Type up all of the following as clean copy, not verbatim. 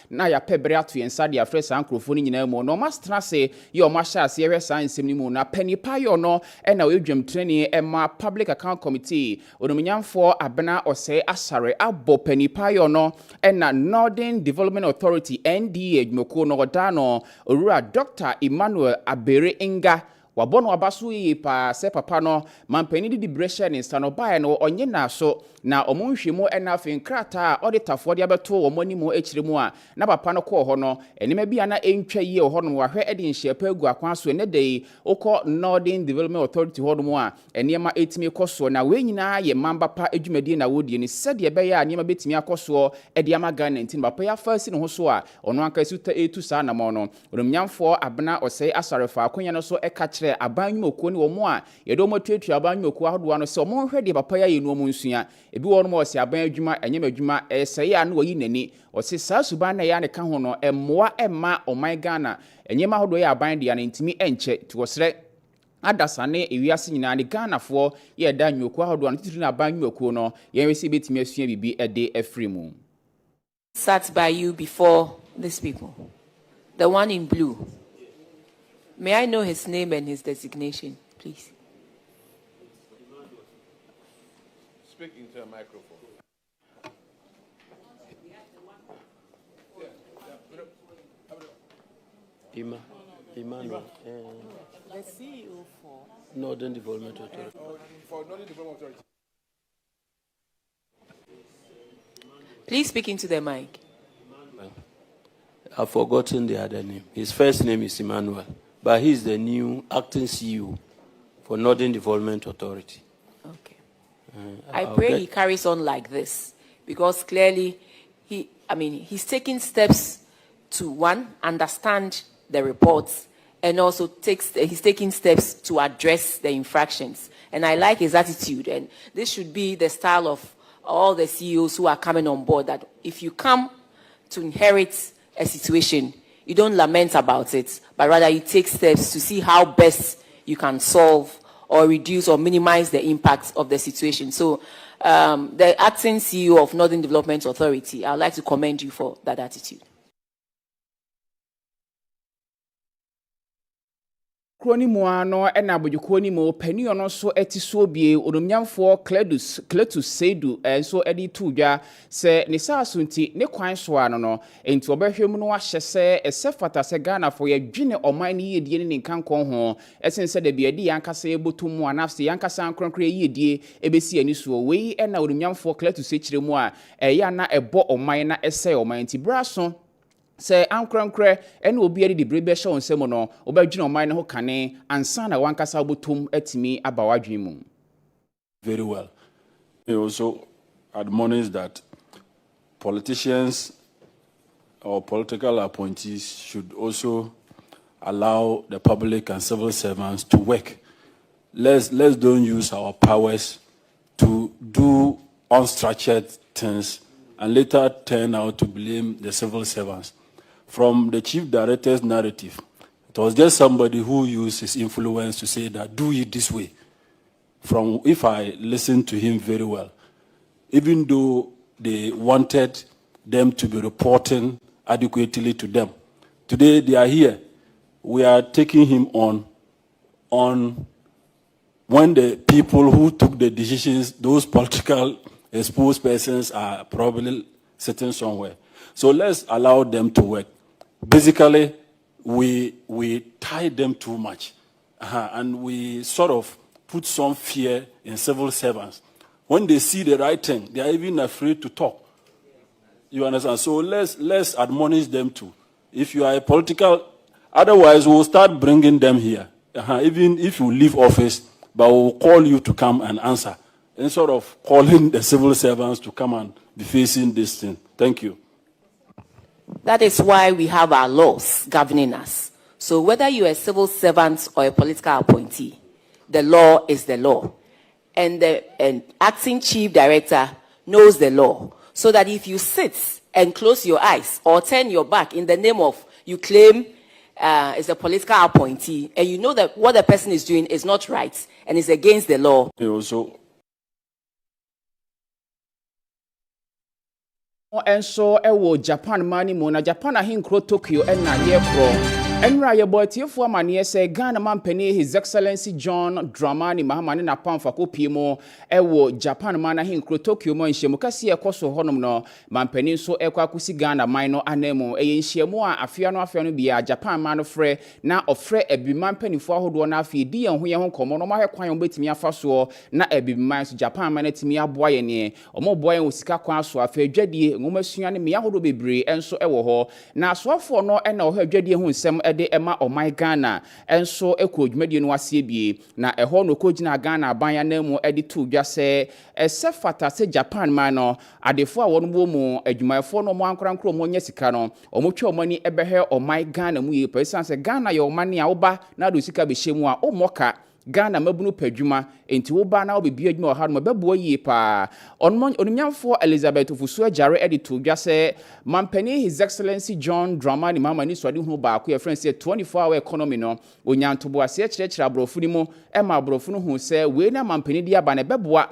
na ya pebere ato yensa de afre san krofo ni nyina mu no mastena se ye o mahya se ye san nsem ni mu na panipa yo no na we dwam training ma public account committee onomnyamfo abena ose asare abo panipa yo no na Northern Development Authority NDA adwumako no oda no owura Dr. Emmanuel Abere Inga wabono abaso yi pa se papa no mampani di bresha ni sta no bae no onye na so na omonhwemu na afen krata auditafo de abeto omani mu ekiremu a na papa no kɔ hɔ no enima bia na entwa yi hɔ no wahwɛ edi nhyepa agu akwan so ne dei okɔ Northern Development Authority hɔ no a enima etimi kɔso na we nyina ye mamba pa adwumadi na wodie ni sɛde be ya enima betimi akɔso edi amaga 19 papa ya fasi ne ho so a ɔno anka suta etu saa na mo no oromnyamfo abena ɔsɛe asarefa akonya no so ɛka abanwumoko ni omo a yedo motuatu abanwumoko ahodoa no se omo hwede papa ya yenu omo nsua ebi wo no mo se aban adwuma enyem adwuma sɛ ya na oyi nani ɔse saa suban na ya ne ka ho no emmoa emma oman Ghana enyem ahodoa ya aban de ya ntimi enche ti wosre adasane ewiase nyina ne Ghanafoɔ ye da nwoko ahodoa no titiri na abanwumoko no ye wesi betimi asua bibi ede afrimu sat by you before these people, the one in blue. May I know his name and his designation, please? Speak into a microphone. Emmanuel. The CEO for Northern Development Authority. For Northern Development Authority. Please speak into the mic. I've forgotten the other name. His first name is Emmanuel, but he's the new acting CEO for Northern Development Authority. Okay. I pray he carries on like this, because clearly he's taking steps to, one, understand the reports, and also he's taking steps to address the infractions. And I like his attitude, and this should be the style of all the CEOs who are coming on board, that if you come to inherit a situation, you don't lament about it, but rather you take steps to see how best you can solve or reduce or minimize the impact of the situation. So the acting CEO of Northern Development Authority, I would like to commend you for that attitude. Kroni muano ena bojukwoni mo peni ono so etiso bie onomnyamfo Cletus Seidu enso edi tudwa se ne saasunti ne kwan so ano no enti obehwem no ahye se esefata se Ghana fo ye dwene oman ni yedie ne nkankon ho esense de bia di yankasa ebotum anafse yankasa ankronkre yedie ebesi ani so wei ena onomnyamfo Cletus Sechiremu a ya na ebo oman na ese oman ti braso se ankronkre ene obi ade de brebe hye onsem no obadwene oman ne ho kane ansa na wankasa obotum atimi abawadwen mu. Very well. He also admonished that politicians or political appointees should also allow the public and civil servants to work. Let's don't use our powers to do unstructured things and later turn out to blame the civil servants. From the chief director's narrative, it was just somebody who used his influence to say that do it this way. From if I listened to him very well, even though they wanted them to be reporting adequately to them, today they are here. We are taking him on when the people who took the decisions, those political exposed persons, are probably sitting somewhere. So let's allow them to work. Basically, we tie them too much, and we sort of put some fear in civil servants. When they see the right thing, they are even afraid to talk. You understand? So let's admonish them too. If you are a political, otherwise we'll start bringing them here. Even if you leave office, but we'll call you to come and answer, instead of calling the civil servants to come and be facing this thing. Thank you. That is why we have our laws governing us. So whether you're a civil servant or a political appointee, the law is the law. And the acting chief director knows the law. So that if you sit and close your eyes or turn your back in the name of you claim is a political appointee, and you know that what the person is doing is not right and is against the law. Also, enso ewo Japan mani mu na Japan ahinkro Tokyo na yekro enra ye botiefo amane se Ghana mampani His Excellency John Dramani Mahama ne na pamfa kopie ewo Japan man ahinkro Tokyo mo nhyiemu kase ekoso honom no mampani so ekwakusi Ghana man no anemu nhyiemu a afia no bia Japan man no frɛ na ofrɛ ebiman panifo ahodo na afie di yen ho komo no mahwe kwan obetimi afaso na ebiman so Japan man atimi aboa ye ne omo boa yen osika kwan so afie adwadie ngomasua ne me ahodo bebre enso ewo ho na asoafo no na ho adwadie ho nsɛm de ema omai Ghana enso ekrodwumadie no asie bie na eho no kogina Ghana aban anamu de to dwa se esefata se Japan man no adefo a wono mu adwumayefo no mo ankorankro mo nya sika no omotwa omani ebehe omai Ghana mu ye person se Ghana ye omani a woba na do sika be hyemu a omoka Ghana mabunu padwuma enti wo ba na obebi adwuma ha no mabebo yi pa onumnyamfo Elizabeth Ofusu Ajare editor dwa se mampani His Excellency John Dramani Mahama ni swade hu ba ko ye friend say 24-hour economy no onyantobo ase kyerɛkyerɛ abrofo ni mu ma abrofo no hu se we na mampani dia ba na beboa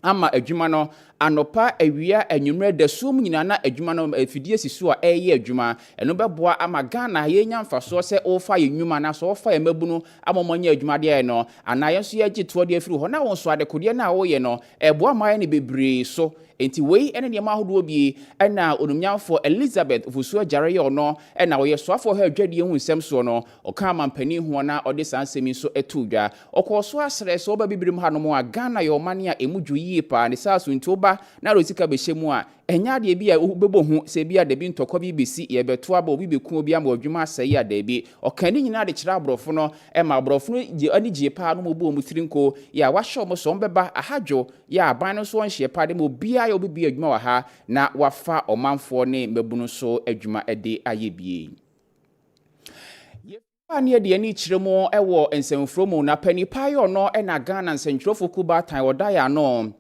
ama adwuma no anopa awia anwumre da sum nyina na adwuma no afidie siso a eye adwuma eno beboa ama Ghana ye nyamfaso se ofa ye nnwuma na so ofa ye mabunu amomanya adwuma de no ana ye so ye gito de afiri ho na won so adekode na wo ye no eboa maye ne bebre so enti wei ene ne mahodo bi na onumnyamfo Elizabeth Ofusu Ajare ye ono na wo ye soafo ha adwadie hu nsem so no oka mampani hu na ode sansemi so etudwa okoso asre so oba bibrim ha no mo a Ghana ye omane a emudwu yi pa ne saso nti oba na rosika be hyemu a enya de bi a bebo hu se bi a de bi ntokwa bi besi ye beto aba obi beku obi ama adwuma asai a de bi okani nyina de kira abrofo no ma abrofo no ani gie pa no mo bo mu tirinko ya wahye mo so mbeba ahadwo ya aban no so nhye pa de mo bia ya obi bi adwuma wa ha na wafa omanfo ne mabunu so adwuma ede ayebie Ani de ani kiremo ewo ensemfromo na panipa yo no na Ghana nsentrofo kuba tan odaya no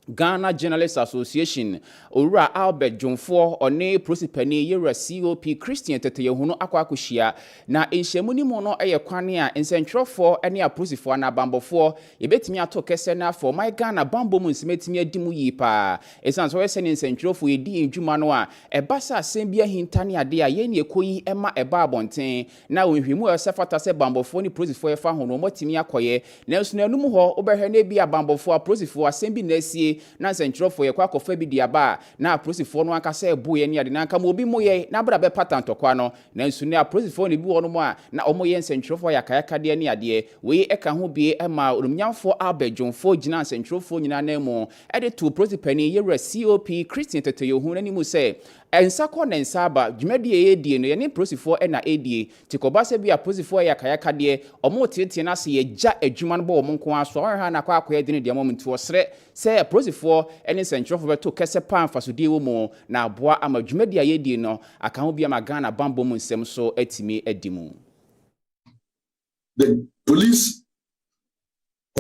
Ghana Journalists Association Owura Albert Jomfo one prosipani yera COP Christian Teteyehuno akwakohia na enhyemu ni mu no kwane a nsentwerefo ene aprosifo na bambofo yebetimi ato kese na for my Ghana bambo mu nsimetimi adimu yi pa esan so wese ne nsentwerefo yedi edwuma no a ebasa asembia hintane ade a ye ne ekoyi ema eba abonten na onhwemu esefata se bambofo ni prosifo yefa hono motimi akoye na nso na num ho obehwe na bi abambofo aprosifo asembi na asie na nsentwerefo ye kwa kofa bi diaba na aprosifo no aka se eboye ne ade na aka mo bi moye na bra be patent kwa no na nso ne aprosifo ne bi wono mo a na omoye nsentwerefo yakayaka de ne ade we eka ho bi ema onumnyamfo Albert Jomfo gina nsentwerefo nyina na mu ede to prosipani yera COP Christian Teteyehuno ni mu se ensako na ensaba dwumadi edie no ye ne prosifo na edie tikoba se bi aprosifo yakayaka de omo tete na se ye gya adwuma no bo omo nko aso ha na kwa akoye de ne de mo mtu osre se prosifo ene nsentwerefo beto kese pan fasodie wo mu na aboa ama dwumadi edie no aka ho bi ama Ghana bambo mu nsem so atimi adimu. The police,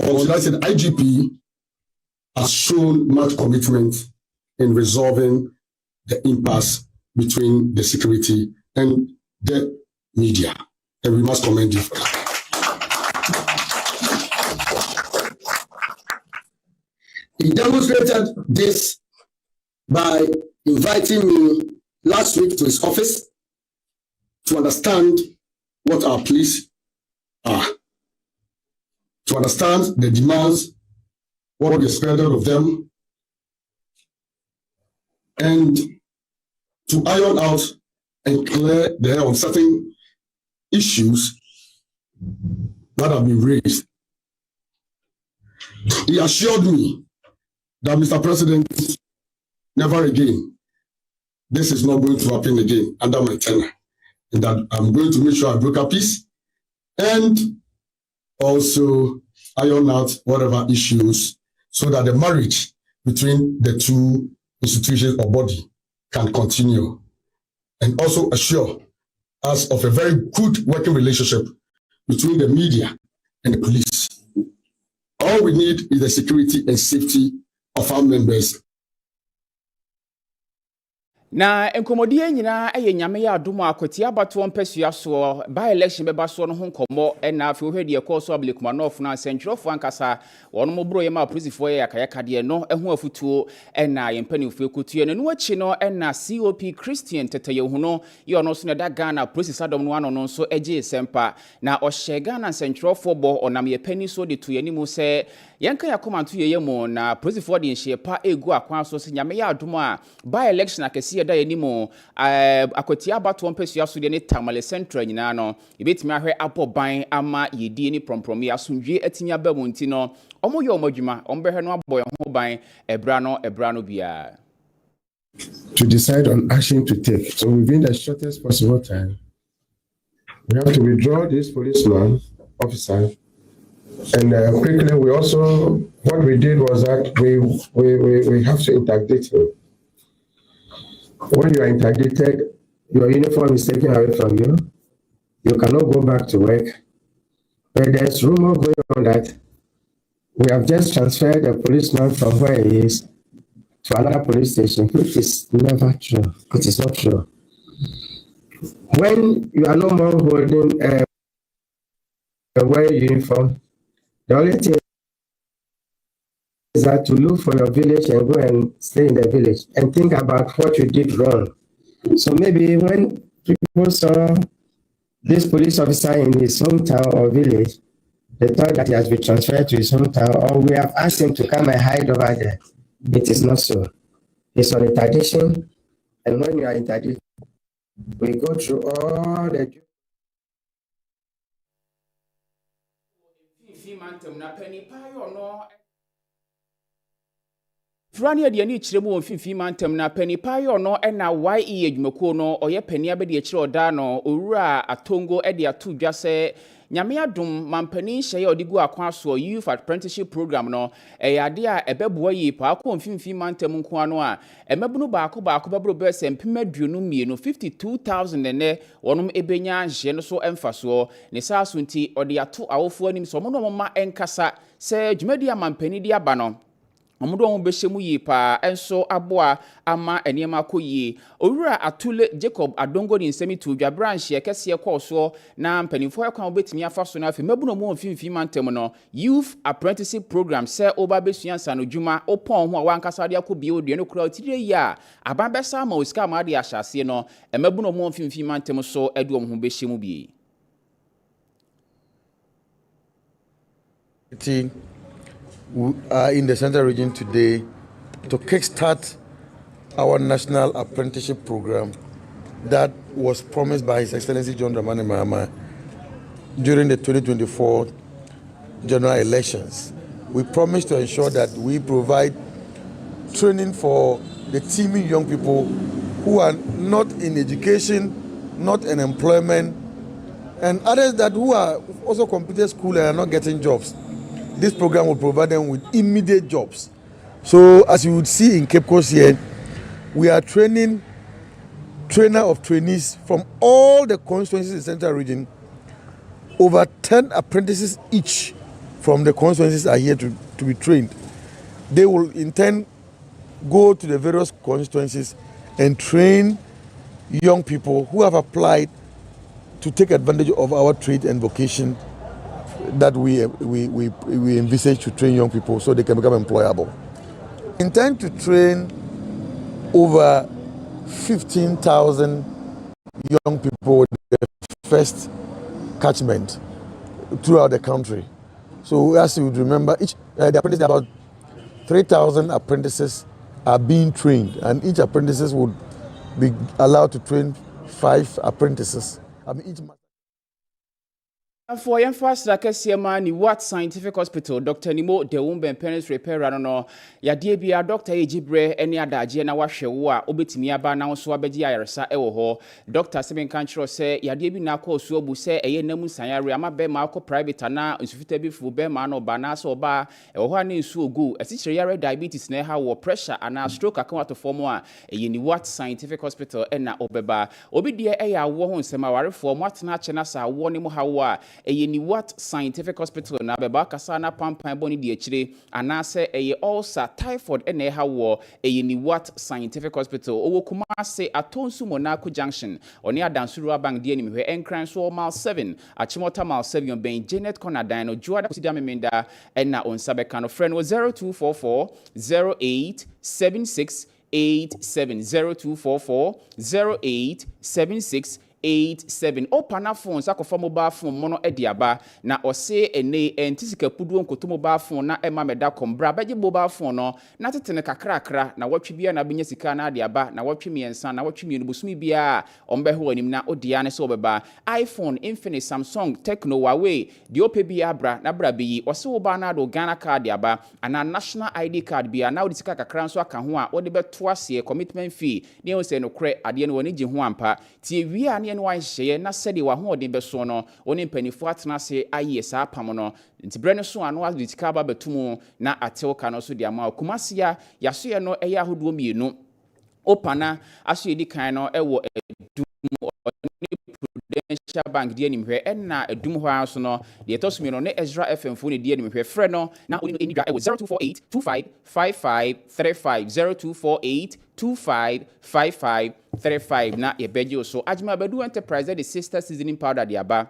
or should I say the IGP, has shown much commitment in resolving the impasse between the security and the media, and we must commend you for that. He demonstrated this by inviting me last week to his office to understand what our police are, to understand the demands, what we expected of them, and to iron out and clear the air on certain issues that have been raised. He assured me that, Mr. President, never again, this is not going to happen again under my tenure, and that I'm going to make sure I broker peace and also iron out whatever issues so that the marriage between the two institutions or body can continue, and also assure us of a very good working relationship between the media and the police. All we need is the security and safety of our members. Na enkomodie nyina nyame ya adomo akwati abato mpesua so by election beba so no ho nkomo na afi ohwede ekoso ablekuma north na centrofo ankasa wono mobro ye ma prisifo ye yakayakade no ho afutuo na yempanifo ekutue no achi no na COP Christian tetaye hu no ye ono so ne da Ghana prisisadom no ano no so eje sempa na ohye Ghana centrofo bo onam ye pani so de to yanimu se yanka yakomanto ye yemu na prisifo de nhye pa egu akwan so se nyame ya adomo a by election akese da yanimo akwati abato mpesua so de ne tamale central nyina no ibetimi ahwe apoban ama yedie ni prompromi asundwe atinya ba mu nti no omo ye omadwuma ombehwe no aboy ho ban ebra no bia to decide on action to take. So within the shortest possible time, we have to withdraw this policeman officer. And quickly, we also, what we did was that we have to interdict him. When you are interdicted, your uniform is taken away from you. You cannot go back to work. But there's rumor going on that we have just transferred the policeman from where he is to another police station, which is never true. It is not true. When you are no more holding a wearing uniform, the only thing is that to look for your village and go and stay in the village and think about what you did wrong. So maybe when people saw this police officer in his hometown or village, they thought that he has been transferred to his hometown, or we have asked him to come and hide over there. It is not so. It's on interdiction, and when you are interdicted, we go through all the Frania de ani kiremu onfifi mantem na panipa yo no na YE adwumako no oye pania be de kire oda no owura atongo e de ato dwa se nyame adom mampani hye odigu akwa so youth apprenticeship program no ade a ebeboa yi pa akọ onfifi mantem nko ano a emebunu baako bebro be sempem aduonu mienu 52000 ne wonom ebenya hye no so emfaso ne saaso nti ode ato awofo anim so mo no mama enkasa se dwumadi amampani di aba no omudo won behemu yi pa enso aboa ama eniema koyi owura atule Jacob Adongo ni nsemi to dwa branch ye kese so na mpanimfo ekwan obetimi afaso na afi mabuno mu mfimfi mantem no youth apprenticeship program se oba besua nsano dwuma opon ho a wankasa de akobie odue no kura otire yi a aban besa ma osika ma de ahyase no mabuno mu mfimfi mantem so eduom ho behemu bi We are in the Central Region today to kickstart our national apprenticeship program that was promised by His Excellency John Dramani Mahama during the 2024 general elections. We promised to ensure that we provide training for the teeming young people who are not in education, not in employment, and others that who are also completed school and are not getting jobs. This program will provide them with immediate jobs. So as you would see in Cape Coast here, we are training trainer of trainees from all the constituencies in the Central Region. Over 10 apprentices each from the constituencies are here to be trained. They will in turn go to the various constituencies and train young people who have applied to take advantage of our trade and vocation that we envisage to train young people so they can become employable. We intend to train over 15,000 young people with the first catchment throughout the country. So as you would remember, the apprentices, about 3,000 apprentices are being trained, and each apprentices would be allowed to train 5 apprentices. Each for infrastructure Kaseɛ ni What Scientific Hospital Dr. Nimo de Wumben Parents Repair no yade bia Dr. Ejibre ene adagye na wahwe wo a obetimi aba na so abegye ayaresa ewo ho Dr. Seven Kanchro say yade bi na akọ so obu say eye namu sanyare ama be ma akọ private na nsufita bi fu be ma na oba na so oba ewo ho ani nsu ogu asikyere yare diabetes na ha wo pressure ana stroke akawato form a eye ni What Scientific Hospital ena obeba obi de eya wo ho nsema warefo mo atena ache na sa wo ni mo ha wo a ni what scientific hospital na beba kasa na pampan boni di akire anase ulcer typhoid ene ha wo ni what scientific hospital owo kuma se atonsu Monaco junction oni adansuru abang die ni mehwe enkran so mile 7 achimota mile 7 ben Janet Konadan no juada kusida memenda na onsabeka no friend 0244 08 76 870244 08 76 87 opana phones akofa mobile phone mono ediaba na ose ene entisika pudu nkoto mobile phone na ema meda kombra baje mobile phone no na tetene kakrakra na watwe bia na benya sika na adiaba na watwe miensa na watwe mienu busumi bia ombeho anim na odia ne so beba iPhone Infinix Samsung Tecno Huawei di ope bia bra na bra bi ose wo ba na do Ghana card yaba ana national ID card bia na odi sika kakra nso aka ho a odi beto ase commitment fee ne o se no kre ade ne woni gi ho ampa tie wi a ne wan hye na sede wa ho odin beso no oni mpanifo atena se aye saa pam no nti bre ne so ano azitika ba betumu na atewoka no so dia ma kumasia yaso ye no eya ahodo mienu opana aso edi kan no ewo edum Prudential Bank die nimhwe enna edum ho aso no de etosumi no ne Ezra FM fo ne die nimhwe frɛ no na oni eni dwa ewo 0248 255535 0248 255535 na yebeje so Ajima Bedu Enterprise the sister seasoning powder de aba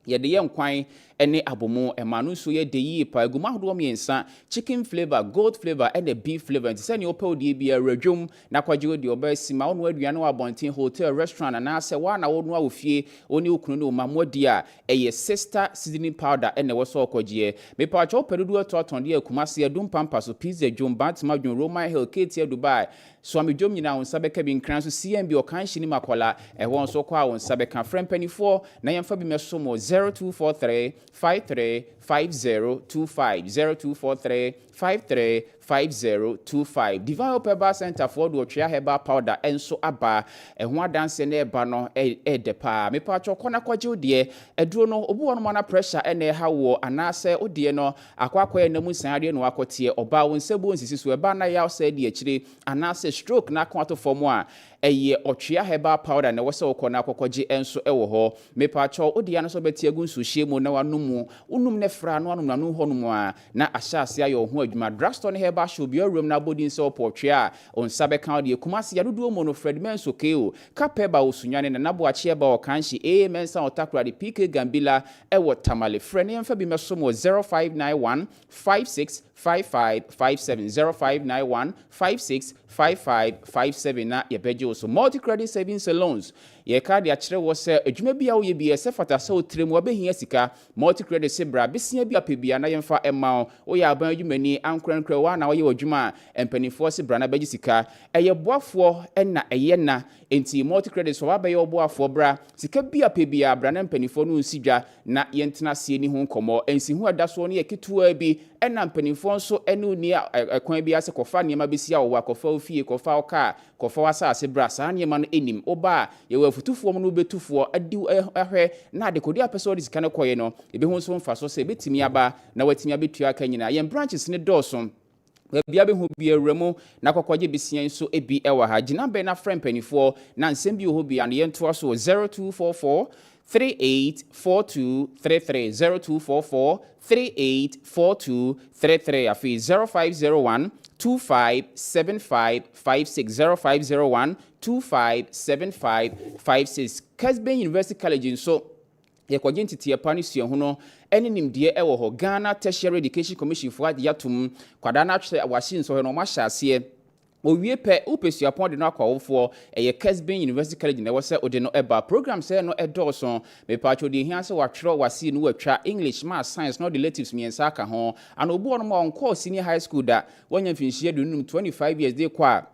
ye de yenkwan ene abomo emanu so ye de yi pa eguma hodo miensa chicken flavor gold flavor and the beef flavor nti se ne opel de bia radwum na kwaje odi oba sima onu aduane wa bonten hotel restaurant na se wa na wonu awofie oni okunu ne omamodi a eye sister seasoning powder ene wo so kwaje me pa cho pedudu atoton de akumase adum pampa so pizza dwum batma dwum Roman Hill Kaseɛ Dubai so amedwom nyina won sabeka bi nkran so CMB okan hini makola won so kwa won sabeka frempani4 na yemfa bi meso mo 0243 535025 0243 535025 Divine Herbal Center for do tria herbal powder enso aba ho adanse na eba no depa me pa chokona kwaje odie eduro no obu wono mana pressure ene ha wo anase odie no akwakwa na mu sanade no akotie oba won sebu nsisi so eba na ya ose di akire anase stroke na kwato form a eye otria herbal powder na wose okona akokwaje enso ewo ho me pa cho odie no so betie gu nsuhie mu na wanumu unum ne fra no anum na no ho no mu a na ahyase ayo ho adwuma drugstore herbal shop your room na body so portrait on sabe kan de kumasi yadudu mono Fred Menso keo kapeba osunyane na nabo ache ba okanshi mensa otakura de PK Gambila ewo tamale frene emfa bi meso mo 0591 565557 0591 565557 na yebeje so multi credit savings loans ye card ya kire wo se adwuma bia wo ye bia se fata se otrem wo behia sika multi credit se bra besia bia pebia na yemfa emma wo ya ban adwumani ankrankra wa na wo ye adwuma empanifo se bra na beji sika eye boafo na eye na enti multi credit so wa be ye boafo bra sika bia pebia bra na empanifo no nsidwa na yentena se ni ho nkomo ensi hu adaso no ye ketua bi na empanifo nso enu ni akwan bia se kofa niema besia wo akofa ofie kofa oka kofa wasa se bra sa niema no enim oba ye futufuo mu no betufuo adi ehwe na de kodi apese odi sika ne koye no ebe hu so mfa so se betimi aba na watimi abetua aka nyina ye branches ne dɔɔso bia be hu bia remu na kokwaje bisia so ebi ewa ha gina be na frempanifoɔ na nsɛm bi ho bia ne yento so 0244 384233 0244 384233 afi 0501 257556 0501 257556 Kessben University College so ye kwaje ntiti epa ne sua ho no ene nimde ewo ho Ghana Tertiary Education Commission for yatum kwada na atwe awahye nso no ma hyase owie pe upesua pon de no akwawofo eye Kessben University College na wose ode no eba program say no edorso me pacho de hia se watwero wase no watwa English Math Science no relatives miensa aka ho ana obu ono ma onko senior high school da wanya finhie de 25 years de kwa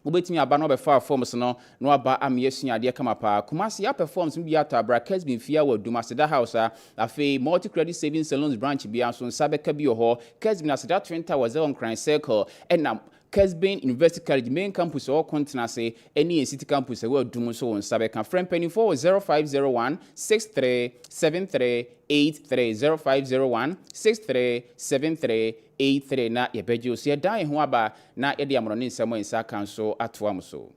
obetimi aba no be fa forms no no aba amyesua de kama pa kumasi ya performs bi ata bra Kessben fia wa Dumaseda House afi multi credit savings salons branch bia so sabeka bi ho Kessben Aseda Twin Towers on Crane Circle and Kessben University College main campus or continency any city campus we do so on sabeka frempany for 0501 6373 83 0501 6373 83 na yebeji osia dan ho aba na yede amro ne nsemo nsa kan so atoa mso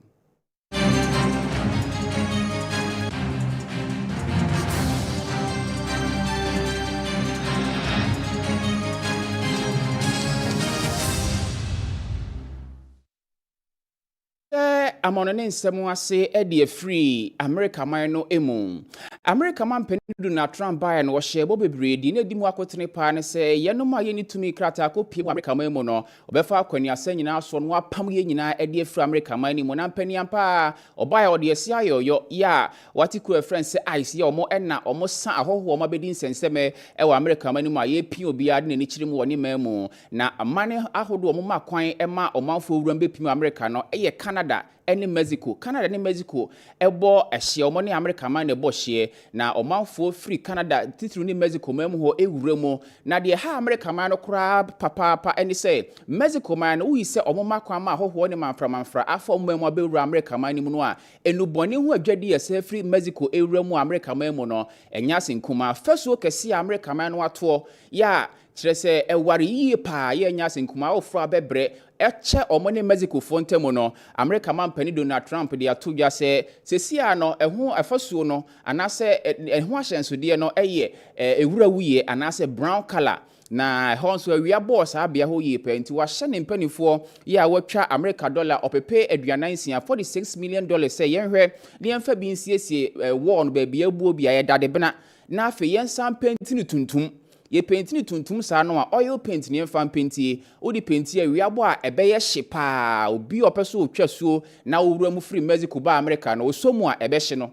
amonone nsɛm ase de free America man no emu. America man penidu na Trump buy no hye bo bebre di na di mu akotene pa ne sɛ yenom a yeni tumi krata ko pie America man mu no obefa akwani asa nyina so no apam ye nyina de free America man ni mu na mpaniam pa obaye ode ase ayoyo ya watiku friends ice ye omo na omo sa ahoho omo bedi nsenseme e wa America man ni mu a ye pie obi ade na ni kyire mu woni man mu na amane ahodo omo makwan e ma omanfo owuram be pie America no ye Canada ene Mexico ne Mexico ebo ehye omo ne America man ne bo hye na omanfo free Canada titru ne Mexico man ho ewuremu na de ha America man no kura papa ene say Mexico man no wi se omo makwan ma hoho ne manfra afọ mmemu abewura America man ni mu no a enubone ho adwade ye se free Mexico ewuremu America man mu no enya senkuma feso kese America man no ato ya kire se eware yie pa ye enya senkuma ofro abebre eche omo ne Mexico fontemo no America man pani Donald Trump de ato dwa se sesia no eho afasuo no anase eho ahyenso de no eye ewura wuye anase brown color na honso awia boss abia ho ye penti wa hye ne mpanifo ye a watwa America dollar opepe aduanansia $46 million say yenhwe ne yemfa bi nsiesie war no ba bia buo bia ye dade bena na afi yensan penti ne tuntum ye paint ni tuntum sa no a oil paint ni mfa paintie odi paintie awiabo a ebeye hye pa obi opeso otwasuo na owura mu free Mexico ba America no osomu a ebehye no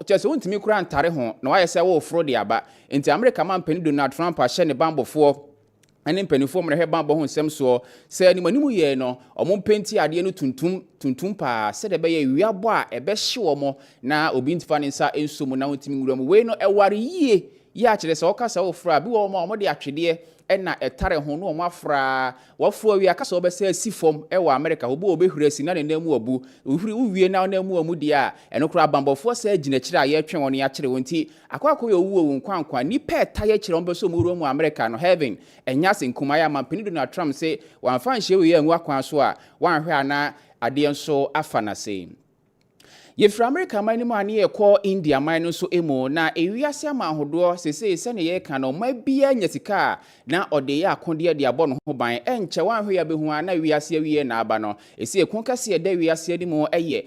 chese wontimi kura ntare ho na waye se wo fro de aba enti America man pani Donald Trump a hye ne bambofo ene mpanifo mre he bambo ho nsem so se ni manimu ye no omo paintie ade no tuntum pa se de beye awiabo a ebehye wo mo na obi ntifa ne nsa ensomu na wontimi ngura mu we no eware yie ya kire se okasa wo fra bi wo mo de atwede na etare ho no mo afra wo fro wi akasa obese asifom e wa America obo obehurasi na nemu obu uhuri uwie na nemu omu dia enokra bambofo se agina kire aye twen won ya kire wonti akwakọ yo wuo nkwankwa ni peta ye kire ombeso mu mu America no heaven enya senkuma ya mampani Donald Trump se wan fan hye we anu akwan so a wan hwe ana ade nso afa na se Yefra America man ni mu ane ekọ India man no so emo na ewiase ama ahodo sese ne ye ka no mabia nyasika na ode ya akonde de abọ no ho ban enche wanhwe ya behu ana wiase awie na aba no esi ekon kase de wiase ni mu eye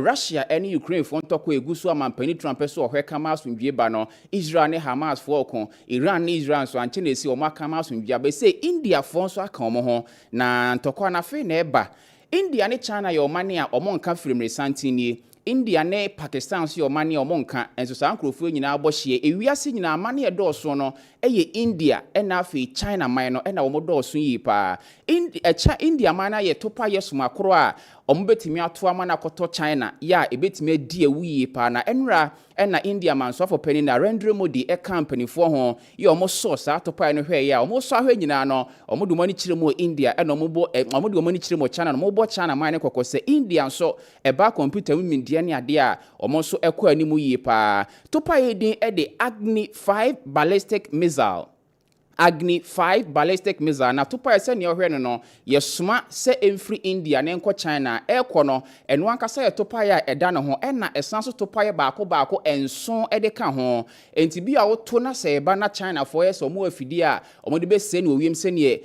Russia ene Ukraine fo ntoko egusu amampani Trump so ohwe kama asundwie ba no Israel ne Hamas fo okon Iran ne Israel so anche na esi o makama asundwie ba se India fo so aka omo ho na ntoko na fe na eba India ne China yo mane a omo nka firimre santini India ne Pakistan so mane omonka enso sa nkrofo nyina abohye ewiase nyina mane edoso no eye India ena afi China man no ena omodoso yi pa India man na ye topa yesuma koro a ombetimi ato amana koto China ya ebetimi adi ewuyi pa na enra ena India man so for penny na Narendra Modi company for ho ye omo source atopa no hwe ya omo so ahwe nyina no omodu mani kire mo India ena omodu mani kire mo China no mobo China man ne kokose India so eba computer women die ne ade a omo so ekọ animu yi pa topa ye din e de Agni 5 ballistic missile Agni 5 ballistic missile na topa ese ne ohwe no yesuma se emfri India ne nko China ekọ no eno ankasa ye topa ya eda ne ho ena esan so topa ye baako enson ede ka ho enti bi a woto na se eba na China for ye so mo afidi a omo de be se ne owiem se ne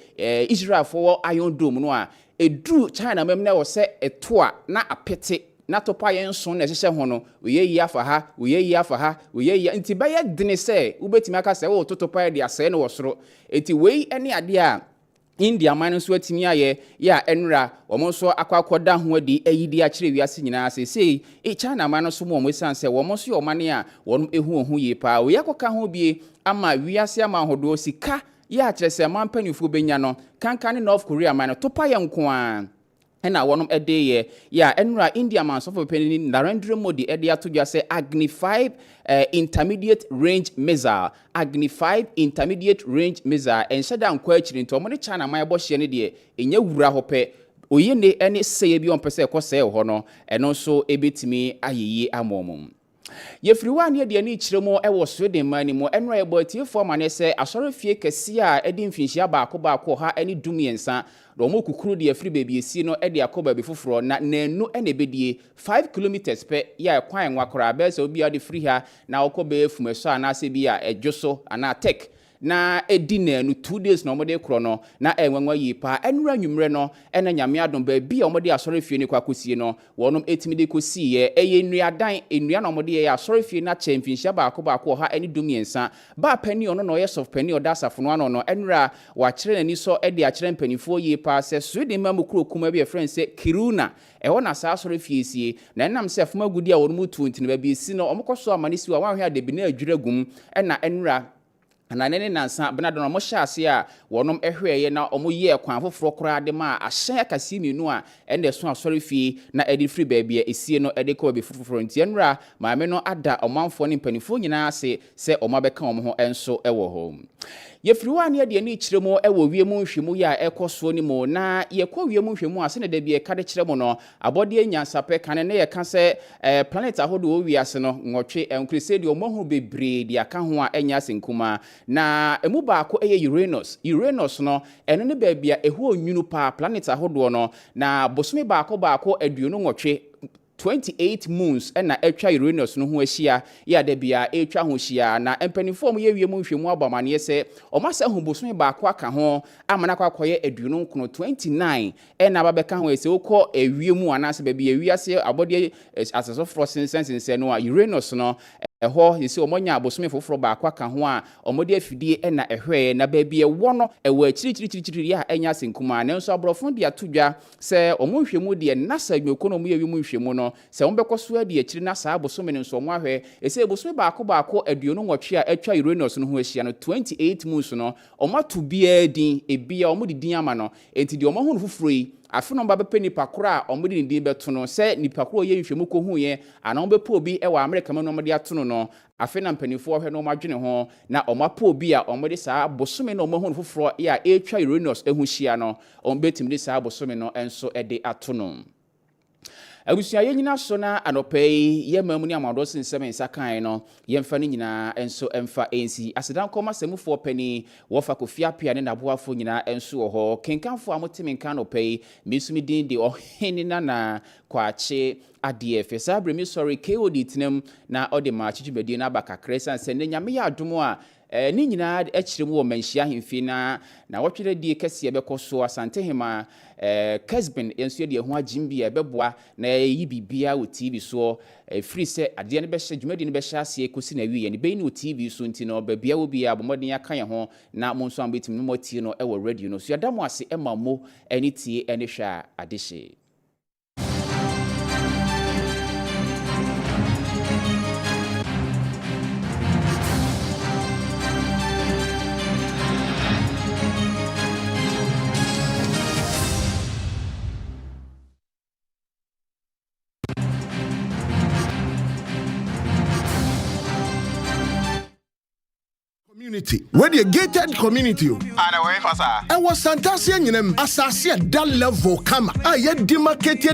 Israel for Iron Dome no a edru China mem na wo se etoa na apete na topa ye nson na hyehyɛ ho no oyeyi afa ha nti ba ye dene sɛ ubetimi aka sɛ wo totopa ye de asɛ ne wosoro enti wei ene ade a India man nso atimi aye ya enra omo nso akwakoda ho adi ayidi a kire wiase nyina sesei China man nso mo san sɛ wo mo so yo mane a won ehu ohu yi pa we yakoka ho bie ama wiase ama hodo sika ya kire sɛ man panifo benya no kankan North Korea man no topa ye nko a ena wonom edeye ya enra India man so for penny Narendra Modi ede ato dwa se Agni 5 intermediate range missile Agni 5 intermediate range missile enhyeda nkwa akiri nto mo ne China man bohye ne de enya wura hope oyene ene seye bi on pese ekose ho no eno so ebetimi ayeyi amomum Yefri wan ye de ani kiremo ewo Sweden man ni mo enra ebo tiefo ma ne se asore fie kese a edi mfinhia baako ha ani dumiensa do mo kukuru de afri bebi esi no ede akoba be foforo na nanu ene bedie 5 kilometers pe ya kwan nwakora be se obi ade free ha na okoba efumeso ana se bi a edwoso ana tek na edina no 2 days na omode kro no na enwanwa yi pa enura nwumre no ena nyame adom ba bi omode asore fie ne kwakosie no wonom etimide kosiye eye nnuadan ennua na omode ye asore fie na championship baako ha eni dumiensa ba pani ono no yes of pani oda asafo no ano no enura wa kire nani so ede a kire mpanifo yi pa se Sweden ma mukuro kuma bi friend se Kiruna eho na sa asore fie sie na enam se afuma gudi a wonom tu ntine ba bi si no omokoso amane si wa wanhwe adebi na adwiragum ena enura ananene nansa benado no mo hyase a wonom ehweye na omo ye kwan foforo kora de ma ahyen akasi mienu a ende so asore fie na edi free baby esie no ede ko bi foforo ntienra maame no ada omanfo ne mpanifo nyina ase se omabeka omo ho enso ewo ho yefriwa ne de ani kiremo ewo wiemu nhwemu ya ekoso ni mo na yekwa wiemu nhwemu ase ne de bi ekade kiremo no abode nyansape kane ne ye ka se planet ahodo wo wiase no nwotwe enkrese de omohu bebre de aka ho a enya senkuma na emu baako eye Uranus no eno ne baabia eho onwunu pa planet ahodo no na bosome baako aduonu nwotwe 28 moons na etwa Uranus no ho ahia ya da bia etwa ho hia na empanifo ye wiemu nhwemu abamane se omasa hu bosome baako aka ho amana kwakoye aduonu nkono 29 na babeka ho ese ukọ ewiemu anase baabia wiase abode aseso frosensense no Uranus no eho yesi omonya abosome foforo baako aka ho a omode afidie na ehwe na baabia wo no ewa chiri ya enya senkuma na nso abrofo de atodwa se omonhwemu de nasa nweko no mo ye wiemu nhwemu no se ombekoso ade akiri na saa abosome ne nso omahwe ese abosome baako aduonu nwotwe a etwa Uranus no ho ahia no 28 months no omato bia din ebia omode din ama no enti de omahu no foforo yi afeno ba bepe nipa kora omode ni din beto no se nipa kora ye nhwemu ko hu ye ana ombepo obi ewa America ma no omode atono no afena mpanifo hwe no madwene ho na omapo obi a omode saa bosome no omahu no foforo ya etwa Uranus ehu hia no ombetimde saa bosome no enso ede atono agusia ye nyina so na anopei ye mamu ni amado sensem nsakan no ye mfa ni nyina enso emfa ensi asedan koma semufo pani wo fa kofia pia ne naboafo nyina enso ho kenkanfo amotime nkan anopei misumi din de oheni na kwache adie fesa bremi sorry KOD tinem na ode ma chichibedi na bakakresa se ne nyame ya adomo a ni nyina akiremu wo manhia hemfi na wotwere die Kaseɛ bekoso asante hema Kessben enso de ho agimbi ebeboa na yi bibia wo TV so free se ade ne behye dwumadi ne behye ase kosi na wi ye ne beini wo TV so ntino babia wo bia bomodin aka ye ho na mo nso ambetim no motie no ewo radio no so yadamo ase emamo eni tie eni hwa adehye. Community. Where the gated community. And away for sir. I was Santasia nyinem asase that level kama. Aye demarcated